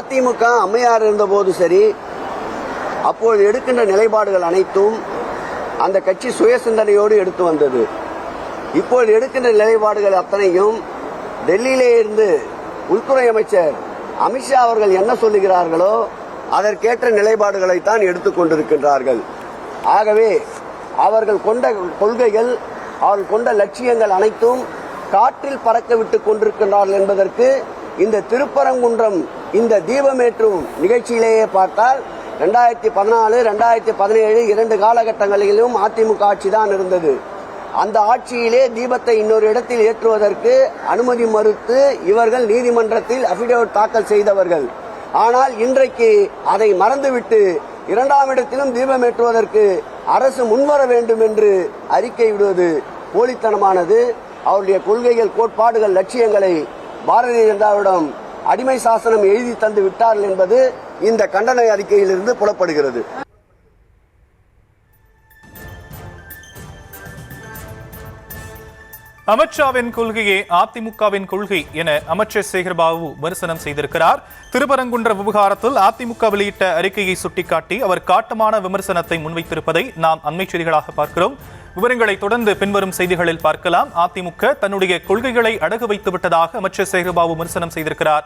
அதிமுக அம்மையார் இருந்தபோது சரி, அப்போது எடுக்கின்ற நிலைப்பாடுகள் அனைத்தும் அந்த கட்சி சுய சிந்தனையோடு எடுத்து வந்தது. இப்போது எடுக்கின்ற நிலைப்பாடுகள் அத்தனையும் டெல்லியிலே இருந்து உள்துறை அமைச்சர் அமித்ஷா அவர்கள் என்ன சொல்லுகிறார்களோ அதற்கேற்ற நிலைப்பாடுகளைத்தான் எடுத்துக் கொண்டிருக்கின்றார்கள். ஆகவே அவர்கள் கொண்ட கொள்கைகள், அவர்கள் கொண்ட லட்சியங்கள் அனைத்தும் காற்றில் பறக்க விட்டுக் கொண்டிருக்கின்றார்கள் என்பதற்கு இந்த திருப்பரங்குன்றம் இந்த தீபமேற்றும் நிகழ்ச்சியிலேயே பார்த்தால் 2014, 2017 2 காலகட்டங்களிலும் அதிமுக ஆட்சி தான் இருந்தது. அந்த ஆட்சியிலே தீபத்தை இன்னொரு இடத்தில் ஏற்றுவதற்கு அனுமதி மறுத்து இவர்கள் நீதிமன்றத்தில் அபிடவிட் தாக்கல் செய்தவர்கள். ஆனால் இன்றைக்கு அதை மறந்துவிட்டு 2ஆம் இடத்திலும் தீபம் ஏற்றுவதற்கு அரசு முன்வர வேண்டும் என்று அறிக்கை விடுவது போலித்தனமானது. அவருடைய கொள்கைகள், கோட்பாடுகள், லட்சியங்களை பாரதிய ஜனதாவிடம் அடிமை சாசனம் எழுதி தந்து விட்டார்கள் என்பது இந்த கண்டன அறிக்கையிலிருந்து புலப்படுகிறது. அமித்ஷாவின் கொள்கையே அதிமுகவின் கொள்கை என அமைச்சர் சேகர்பாபு விமர்சனம் செய்திருக்கிறார். திருப்பரங்குன்ற விவகாரத்தில் அதிமுக வெளியிட்ட அறிக்கையை சுட்டிக்காட்டி அவர் காட்டமான விமர்சனத்தை முன்வைத்திருப்பதை நாம் அண்மை செய்திகளாக பார்க்கிறோம். விவரங்களை தொடர்ந்து பின்வரும் செய்திகளில் பார்க்கலாம். அதிமுக தன்னுடைய கொள்கைகளை அடகு வைத்து விட்டதாக அமைச்சர் சேகர்பாபு விமர்சனம் செய்திருக்கிறார்.